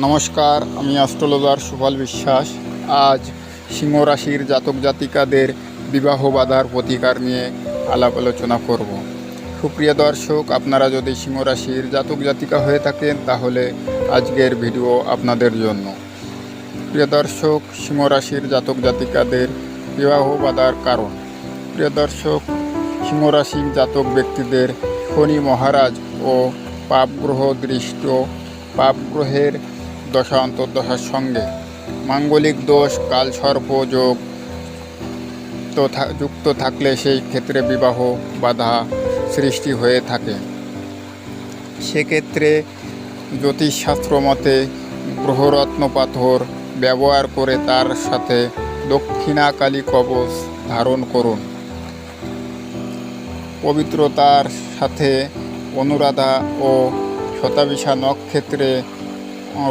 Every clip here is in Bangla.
নমস্কার, আমি অ্যাস্ট্রোলজার সুফল বিশ্বাস। আজ সিংহ রাশির জাতক জাতিকাদের বিবাহ বাধার প্রতিকার নিয়ে আলাপ আলোচনা করব। সুপ্রিয় দর্শক, আপনারা যদি সিংহ রাশির জাতক জাতিকা হয়ে থাকেন তাহলে আজকের ভিডিও আপনাদের জন্য। প্রিয় দর্শক, সিংহ রাশির জাতক জাতিকাদের বিবাহ বাধার কারণ। প্রিয় দর্শক, সিংহ রাশির জাতক ব্যক্তিদের শনি মহারাজ ও পাপগ্রহ দৃষ্ট পাপগ্রহের দশা অন্তর্দশার সঙ্গে মাঙ্গলিক দোষ কালসর্প যোগ যুক্ত থাকলে সেই ক্ষেত্রে বিবাহ বাধা সৃষ্টি হয়ে থাকে। সেক্ষেত্রে জ্যোতিষশাস্ত্র মতে গ্রহরত্ন পাথর ব্যবহার করে তার সাথে দক্ষিণাকালী কবচ ধারণ করুন। পবিত্রতার সাথে অনুরাধা ও শতাবিশা নক্ষত্রে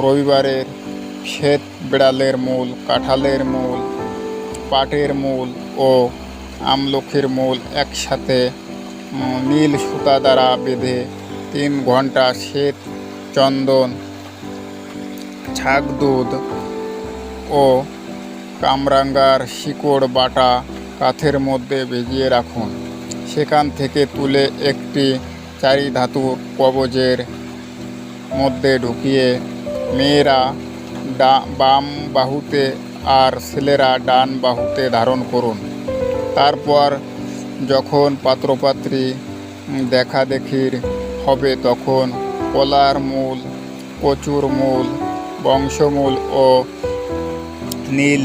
রবিবারের শ্বেত বিড়ালের মূল, কাঁঠালের মূল, পাটের মূল ও আমলখির মূল একসাথে নীল সুতা দ্বারা বেঁধে 3 ঘন্টা শ্বেত চন্দন, ছাগ দুধ ও কামরাঙ্গার শিকড় বাটা কাঠের মধ্যে ভিজিয়ে রাখুন। সেখান থেকে তুলে একটি 4 ধাতুর কবজের মধ্যে ঢুকিয়ে মেয়েরা বাম বাহুতে আর ছেলেরা ডান বাহুতে ধারণ করুন। তারপর যখন পাত্রপাত্রী দেখাদেখির হবে তখন কলার মূল, কচুর মূল, বংশমূল ও নীল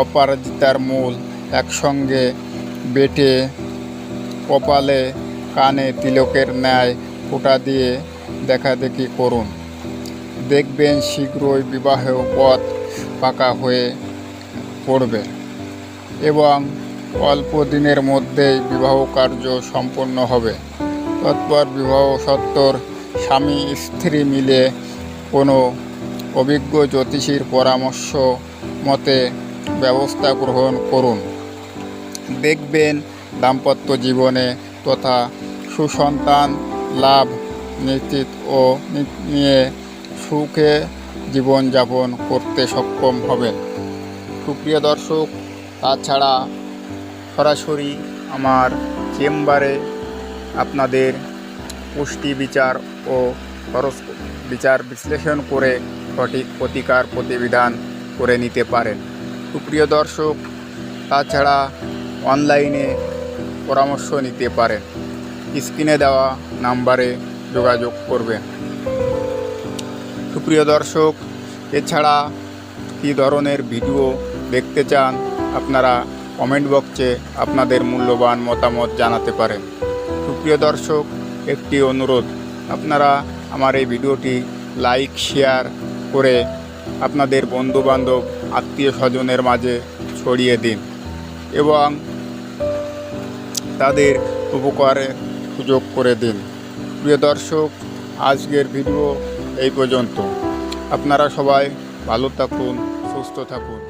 অপরাজিতার মূল একসঙ্গে বেটে কপালে কানে তিলকের ন্যায় ফোঁটা দিয়ে দেখাদেখি করুন। দেখবেন শীঘ্রই বিবাহ পথ পাকা হয়ে পড়বে এবং অল্প দিনের মধ্যেই বিবাহ কার্য সম্পন্ন হবে। তৎপর বিবাহ সত্ত্বর স্বামী স্ত্রী মিলে কোনো অভিজ্ঞ জ্যোতিষীর পরামর্শ মতে ব্যবস্থা গ্রহণ করুন। দেখবেন দাম্পত্য জীবনে তথা সুসন্তান লাভ নিশ্চিত ও নিয়ে সুখে জীবনযাপন করতে সক্ষম হবেন। সুপ্রিয় দর্শক, তাছাড়া সরাসরি আমার চেম্বারে আপনাদের পুষ্টি বিচার ও হরস্কোপ বিচার বিশ্লেষণ করে সঠিক প্রতিকার প্রতিবিধান করে নিতে পারেন। সুপ্রিয় দর্শক, তাছাড়া অনলাইনে পরামর্শ নিতে পারেন। স্ক্রিনে দেওয়া নাম্বারে যোগাযোগ করবেন। সুপ্রিয় দর্শক, এছাড়া কী ধরনের ভিডিও দেখতে চান আপনারা কমেন্ট বক্সে আপনাদের মূল্যবান মতামত জানাতে পারেন। সুপ্রিয় দর্শক, একটি অনুরোধ, আপনারা আমার এই ভিডিওটি লাইক শেয়ার করে আপনাদের বন্ধুবান্ধব আত্মীয় স্বজনের মাঝে ছড়িয়ে দিন এবং তাদের উপকারের সুযোগ করে দিন। প্রিয় দর্শক, আজকের ভিডিও এই পর্যন্ত। আপনারা সবাই ভালো থাকুন, সুস্থ থাকুন।